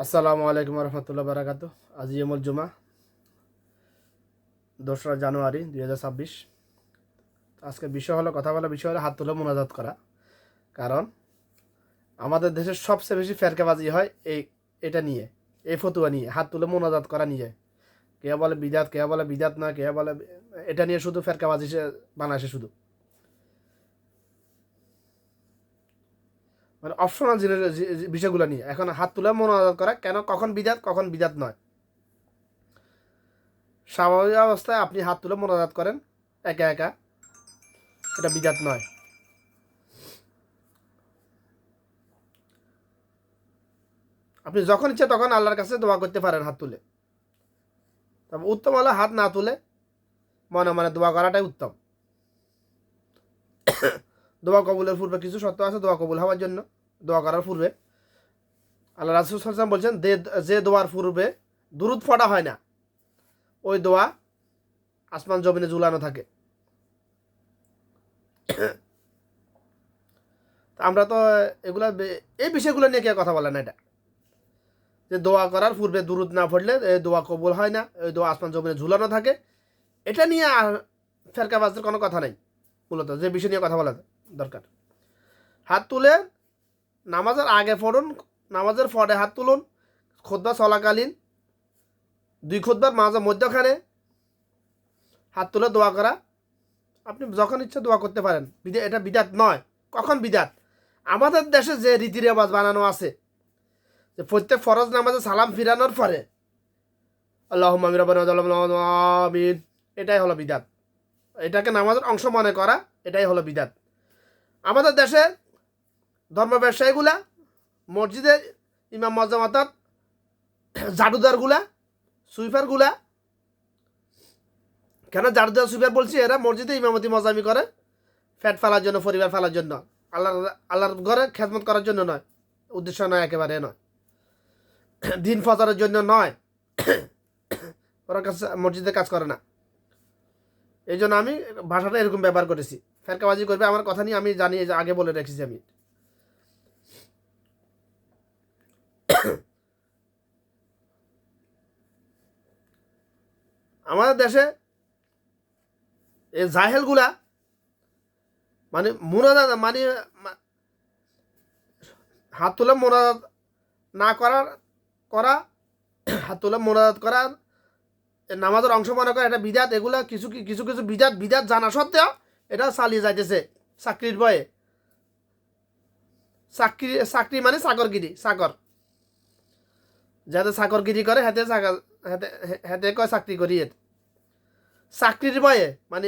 আসসালামু আলাইকুম রহমতুল্লাহ বারাকাত। আজ ইয়মুল জুমা 2রা জানুয়ারি 2026। আজকে কথা বলার বিষয় হলো হাত তুলে মোনাজাত করা। কারণ আমাদের দেশের সবচেয়ে বেশি ফেরকাবাজি হয় এটা নিয়ে, এই ফতুয়া নিয়ে, হাত তুলে মোনাজাত করা নিয়ে। কে বলে বিদাত, কে বলে বিদাত না, কে বলে এটা নিয়ে শুধু ফেরকাবাজি বানাইছে শুধু, মানে অপশনাল বিষয়গুলো নিয়ে। এখন হাত তুলে মোনাজাত করা কেন, কখন বিদাত কখন বিদাত নয়। স্বাভাবিক অবস্থায় আপনি হাত তুলে মোনাজাত করেন একা একা, এটা বিদাত নয়। আপনি যখন ইচ্ছে তখন আল্লাহর কাছে দোয়া করতে পারেন হাত তুলে। তবে উত্তম হলো হাত না তুলে মনে মনে দোয়া করাটাই উত্তম। দোয়া কবুলের পূর্বে কিছু শর্ত আছে দোয়া কবুল হওয়ার জন্য। দোয়া করার পূর্বে আল্লাহ রাসূল সাল্লাল্লাহু আলাইহি ওয়াসাল্লাম বলছেন, যে দোয়ার পূর্বে দুরূদ পড়া হয় না ওই দোয়া আসমান জমিনে ঝুলানো থাকে। আমরা তো এগুলা এই বিষয়গুলো নিয়ে কে কথা বলে না। এটা যে দোয়া করার পূর্বে দুরূদ না পড়লে দোয়া কবুল হয় না, ওই দোয়া আসমান জমিনে ঝুলানো থাকে, এটা নিয়ে ফেরকাবাজদের কোনো কথা নেই। মূলত যে বিষয় নিয়ে কথা বলা দরকার, হাত তুলে নামাজের আগে পড়ুন, নামাজের পরে হাত তুলুন, খুতবা চলাকালীন 2 খুতবার মধ্যখানে হাত তুলে দোয়া করা। আপনি যখন ইচ্ছা দোয়া করতে পারেন, এটা বিদাত নয়। কখন বিদাত? আমাদের দেশে যে রীতি রেওয়াজ বানানো আছে যে প্রত্যেক ফরজ নামাজে সালাম ফিরানোর পরে আল্লাহুম্মা আমিন, এটাই হলো বিদাত। এটাকে নামাজের অংশ মনে করা, এটাই হলো বিদাত। আমাদের দেশে ধর্ম ব্যবসায়ীগুলা, মসজিদের ইমাম মজ্জাম অর্থাৎ জাদুদারগুলা, সুইপারগুলা, কেন জাদুদার সুইপার বলছি, এরা মসজিদে ইমামতি মজামি করে ফ্যাট ফেলার জন্য, পরিবার ফেলার জন্য, আল্লাহর ঘরে খেদমত করার জন্য নয়। উদ্দেশ্য নয়, একেবারে নয়, দিন ফজরের জন্য নয়। ওরা কাছে মসজিদে কাজ করে না। এই জন্য আমি ভাষাটা এরকম ব্যবহার করেছি। ফেরকাবাজি করবে আমার কথা নিয়ে আমি জানি, আগে বলে রেখেছি আমি। আমাদের দেশে এই জাহেলগুলা মানে মোনাজাত মানে হাত তুলে মোনাজাত না করা হাত তুলে মোনাজাত করার নামাজের অংশ মনে করা, এটা বিদাত। এগুলা কিছু কিছু কিছু বিদাত জানা সত্ত্বেও এটা চালিয়ে যাইতেছে চাকরির ভয়ে। চাকরি মানে চাকরগিরি, চাকর যাতে চাকরগিরি করে হাতে হাতে কয় চাকরি করি। চাকরির ভয়ে মানে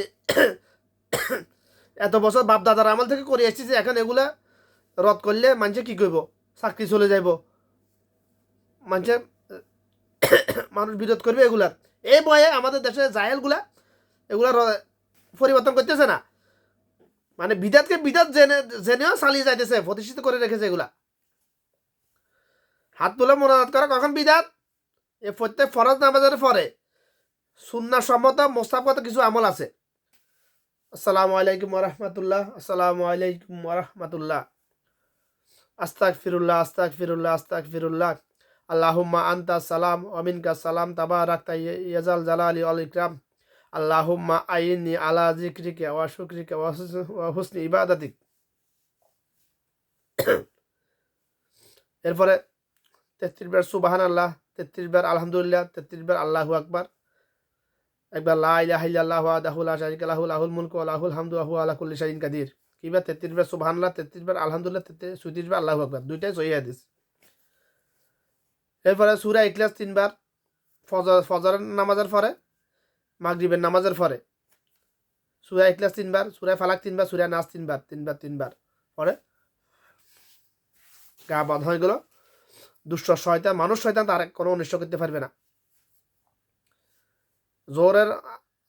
এত বছর বাপ দাদার আমল থেকে করে এসেছি, এখন এগুলা রদ করলে মানুষে কি করব, চাকরি চলে যাইব, মানুষ বিরোধ করবে এগুলার। এই বয়ে আমাদের দেশে জাহেলগুলা এগুলা পরিবর্তন করতেছে না, মানে বিদাতকে বিদাত জেনেও চালিয়ে যাইতেছে, প্রতিষ্ঠিত করে রেখেছে এগুলা। হাত তুলে মোনাজাত করা কখন বিদাত? এ প্রত্যেক ফরজ নামাজের পরে সুন্নাহ সম্মত মোস্তাবগত কিছু আমল আছে। আসসালামু আলাইকুম ওরহমতুল্লাহ, আসসালামু আলাইকুম ওরহমতুল্লাহ, আস্তাগফিরুল্লাহ আস্তাগফিরুল্লাহ আস্তাগফিরুল্লাহ, আল্লাহুম্মা আনতা সালাম ওয়া মিনকা সালাম তাবারাকতা ইয়াজাল জালালি ওয়াল ইকরাম, আল্লাহুম্মা আইন্নি আলা যিকরিকা ওয়া শুকরিকা ওয়া হুসনি ইবাদাতিক। এরপরে 33 বার সুবহানাল্লাহ, 33 বার আলহামদুলিল্লাহ, 33 বার আল্লাহু আকবার, একবার লা ইলাহা ইল্লাল্লাহু ওয়াহদাহু লা শারীকা লাহু লাহুল মুলকু ওয়া লাহুল হামদু ওয়া হুয়া আলা কুল্লি শাইইন কাদির। কিবা 33 বার সুবহানাল্লাহ, 33 বার আলহামদুলিল্লাহ, 36 বার আল্লাহু আকবার, দুইটাই সহিহ হাদিস। এরপরে সূরা ইখলাস 3 বার ফজরের নামাজের পরে, মাগরিবের নামাজের পরে সূরা ইখলাস 3 বার, সূরা ফালাক 3 বার, সূরা নাস 3 বার, 3 বার পরে গা বাঁধ হয়ে গেল। দুষ্ট শয়তান, মানুষ শয়তান তার কোনো অনিষ্ট করতে পারবে না।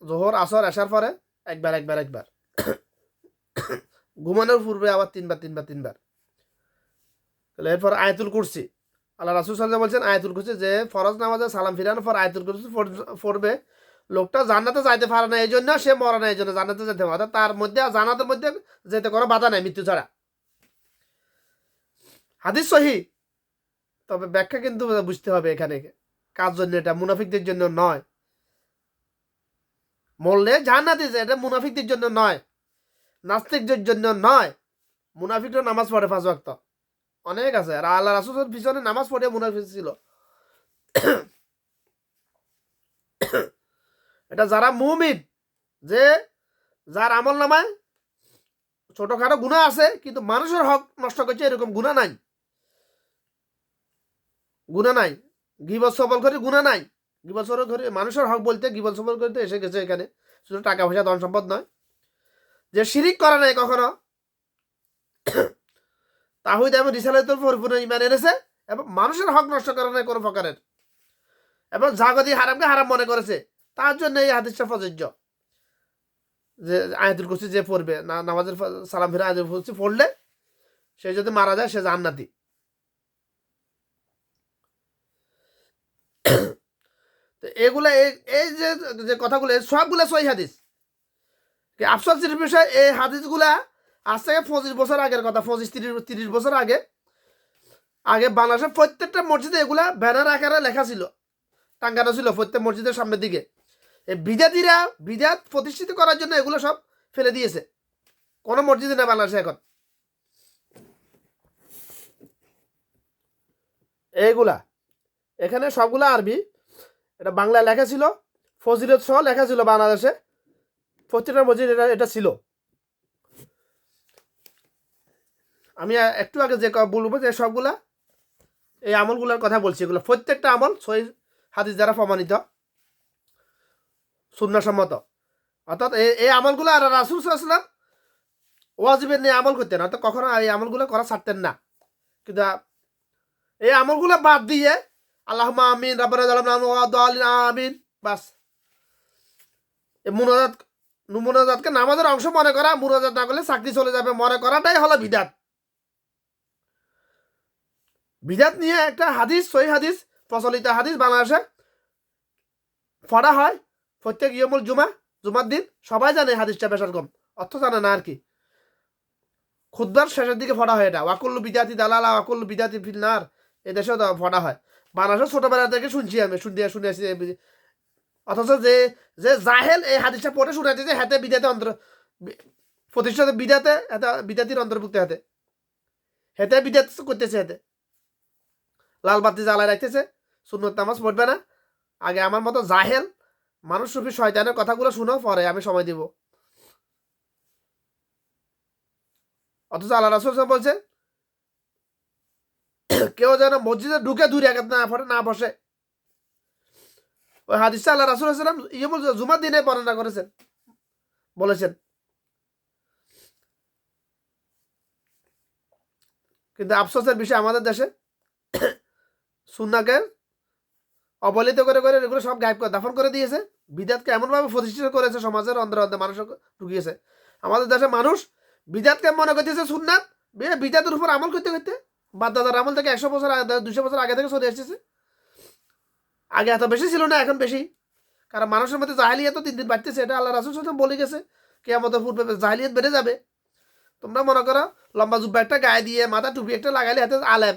জোহর আসর এশার পরে একবার ঘুমানোর পূর্বে আবার 3 বার। এরপর আয়াতুল কুরসি, আল্লাহ রাসূল সাল্লাল্লাহু আলাইহি ওয়াসাল্লাম বলছেন আয়াতুল কুরসি যে ফরজ নামাজে সালাম ফিরানোর পর আয়াতুল কুরসি পড়বে, লোকটা জান্নাতে যাইতে পারে না এই জন্য, সে মরে না এই জন্য জান্নাতে যেতে পারে। তার মধ্যে জান্নাতের মধ্যে যেতে কোনো বাধা নাই মৃত্যু ছাড়া। হাদিস সহিহ। তবে ব্যাখ্যা কিন্তু বুঝতে হবে এখানে কার জন্য, এটা মুনাফিকদের জন্য নয়। মরলে জান্নাতে যায়, এটা মুনাফিকদের জন্য নয়, নাস্তিকদের জন্য নয়। মুনাফিকরা নামাজ পড়ে 5 ওয়াক্ত, অনেক আছে। আর আল্লাহ রাসূলের পিছনে নামাজ পড়ে মুনাফিক ছিল। এটা যারা মুমিন, যে যার আমল নামায় ছোটখাটো গুনাহ আছে কিন্তু মানুষের হক নষ্ট করছে, এরকম গুনাহ নাই। গুনাহ নাই, গিবত সবল করে গুনাহ নাই। গিবত সবল করে মানুষের হক বলতে গিবত সবল করতে এসে গেছে এখানে, শুধু টাকা পয়সা ধন সম্পদ নয়। যে শিরিক করে নাই কখনো, তাহিদ এবং রিসালাতুল পরিপূর্ণ ঈমান এনেছে এবং মানুষের হক নষ্ট করে নাই কোনো প্রকারের, এবং জাগতিক হারামকে হারাম মনে করেছে, তার জন্য এই হাদিসটা প্রযোজ্য। যে আয়াতুল কুরসি যে পড়বে না, নামাজের সালাম ফিরে আয়াতুল কুরসি পড়লে সে যদি মারা যায় সে জান্নাতি। তো এগুলা এই যে যে কথাগুলো সবগুলা সহি হাদিস। আফসোসের বিষয় এই হাদিসগুলা আজ থেকে 25 বছর আগের কথা, 25-30 বছর আগে বাংলাদেশের প্রত্যেকটা মসজিদে এগুলা ব্যানার আকারে লেখা ছিল, টাঙ্গানো ছিল প্রত্যেক মসজিদের সামনের দিকে। এই বিদাতিরা বিদাত প্রতিষ্ঠিত করার জন্য এগুলো সব ফেলে দিয়েছে, কোনো মসজিদে না বাংলাদেশে এখন এইগুলা। এখানে সবগুলা আরবি, এটা বাংলায় লেখা ছিল, ফজিলত সহ লেখা ছিল বাংলাদেশে প্রত্যেকটা মসজিদ এটা ছিল। আমি একটু আগে যে বলবো যে সবগুলা এই আমলগুলোর কথা বলছি, এগুলো প্রত্যেকটা আমল সহি হাদিস দ্বারা প্রমাণিত, সুন্নাহসম্মত। অর্থাৎ এই আমলগুলো আর রাসূল সাল্লাল্লাহু আলাইহি ওয়াসাল্লাম ওয়াজিবের নিয়ে আমল করতেন, অর্থাৎ কখনো এই আমলগুলো করা ছাড়তেন না। কিন্তু এই আমলগুলো বাদ দিয়ে আল্লাহুম্মা আমিন রাব্বানা যালামনা ওয়া দালিন আমিন, বাস এই মুনাজাতকে নামাজের অংশ মনে করা, মুনাজাত না করলে চাকরি চলে যাবে মনে করাটাই হলো বিদাত। বিদাত নিয়ে একটা হাদিস, সহি হাদিস, প্রচলিত হাদিস বাংলাদেশে পড়া হয় প্রত্যেক ইয়মুল জুমার দিন। সবাই জানে হাদিসটা, বেশার কম অর্থ জানে না আর কি। খুতবার শেষের দিকে পড়া হয় এটা, ওয়াকুল্লু বিদাতি দালালা ওয়াকুল্লু বিদাতি ফিন্নার। এদেশেও পড়া হয়, বাংলাদেশে ছোটবেলা থেকে শুনছি আমি, শুনেছি। অথচ যে যে জাহেল এই হাদিসটা পড়ে শুনাইতে যে হাতে বিদাতে প্রতিষ্ঠাতে বিদাতে বিদাতির অন্তর্ভুক্ত হাতে হেতে বিদাত করতেছে, হাতে লাল বাতি জ্বালায় রাখতেছে, সুন্নত নামাজ পড়বে না। আগে আমার মতো জাহেল মানুষ রূপী শয়তানের কথাগুলো শুনো, পরে আমি সময় দিব। অথচ আল্লাহ রাসূল বলছে কেউ যেন মসজিদে ঢুকে 2 রাকাত না বসে। ওই হাদিসটা আল্লাহ রাসূল সাল্লাল্লাহু আলাইহি ওয়াসাল্লাম জুমার দিনে বর্ণনা করেছেন, বলেছেন। কিন্তু আফসোসের বিষয় আমাদের দেশে সুন্নাহকে অবহেলিত করে এগুলো সব গায়েব করে দাফন করে দিয়েছে। বিদাতকে এমনভাবে প্রতিষ্ঠিত করেছে সমাজের অন্তরে মানুষ ঢুকিয়েছে। আমাদের দেশে মানুষ বিদাতকে মনে করতেছে সুন্নাত, বিদাতের উপর আমল করতে করতে বাদদাদার আমল থেকে 100 বছর 200 বছর আগে থেকে চলে এসেছে। আগে এত বেশি ছিল না, এখন বেশি, কারণ মানুষের মধ্যে জাহেলিয়াত দিন দিন বাড়তেছে। এটা আল্লাহ রাসূল সাল্লাল্লাহু আলাইহি ওয়াসাল্লাম বলে গেছে, কিয়ামতের পূর্বে জাহেলিয়াত বেড়ে যাবে। তোমরা মনে করো লম্বা জুব্বা একটা গায়ে দিয়ে মাথা টুপি একটা লাগাইলে হাতে আলেম,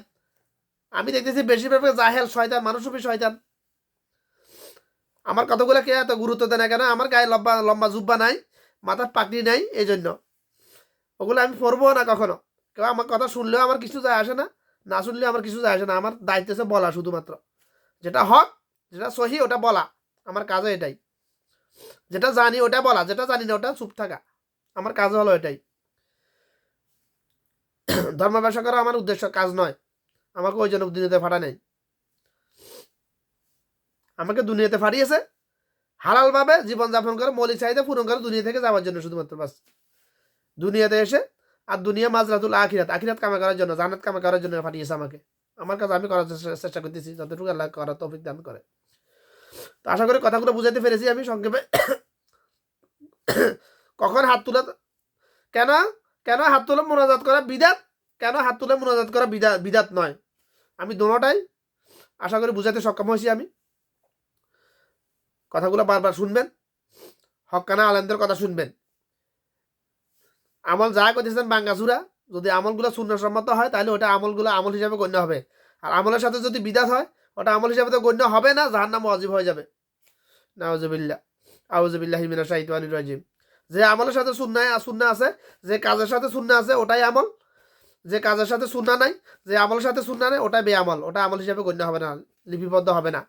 আমি দেখতেছি বেশিরভাগ জাহেল শয়তান, মানুষরূপী শয়তান। আমার কতগুলো কে এত গুরুত্ব দেয় না কেন? আমার গায়ে লম্বা জুব্বা নাই, মাথার পাগড়ি নাই, এই জন্য ওগুলো আমি পড়বো না কখনো। কেউ আমার কথা শুনলেও আমার কিছু যায় আসে না, না শুনলেও আমার কিছু যায় আসে না। আমার দায়িত্ব হচ্ছে বলা, শুধুমাত্র যেটা হক, যেটা সহি ওটা বলা, আমার কাজও এটাই। যেটা জানি ওটা বলা, যেটা জানি না ওটা চুপ থাকা, আমার কাজ হলো এটাই। ধর্ম ব্যবসা করা আমার উদ্দেশ্য, কাজ নয়। আমাকে ওই জন্য দুনিয়াতে ফাটা নেই, আমাকে দুনিয়াতে ফাটিয়েছে হালালভাবে জীবনযাপন করে, মৌলিক চাহিদা পূরণ করে দুনিয়া থেকে যাওয়ার জন্য শুধুমাত্র, বাস। দুনিয়াতে এসে আর দুনিয়া মাজরাতুল আখিরাত, আখিরাত কামা করার জন্য, জান্নাত কামা করার জন্য ফাটিয়েছে আমাকে। আমার কাজ আমি করার চেষ্টা করতেছি, যতটুকু আল্লাহ করার তৌফিক দান করে। তো আশা করি কথাগুলো বুঝাইতে পেরেছি আমি সংক্ষেপে। কখন হাত তুলে, কেন হাত তুলে মোনাজাত করা বিদাত, কেন হাত তুলে মোনাজাত করা বিদাত নয়, আমি দোনোটাই আশা করি বুঝাতে সক্ষম হয়েছি আমি। কথাগুলো বারবার শুনবেন, হক্কানা আলেমদের কথা শুনবেন। আমল যা করতেছেন বাঙ্গাচুরা, যদি আমলগুলো সুন্নাহসম্মত হয় তাহলে ওটা আমলগুলো আমল হিসাবে গণ্য হবে। আর আমলের সাথে যদি বিদাত হয় ওটা আমল হিসাবে তো গণ্য হবে না, জাহান্নাম ওয়াজিব হয়ে যাবে। নাউজুবিল্লাহ, আউযুবিল্লাহি মিনাশ শাইতানির রাজিম। যে আমলের সাথে সুন্নাহ আছে, যে কাজের সাথে সুন্নাহ আছে ওটাই আমল, যে কাজের সাথে সুন্নাহ নাই, যে আমলের সাথে সুন্নাহ নেই ওটাই বেআমল, ওটা আমল হিসাবে গণ্য হবে না, লিপিবদ্ধ হবে না।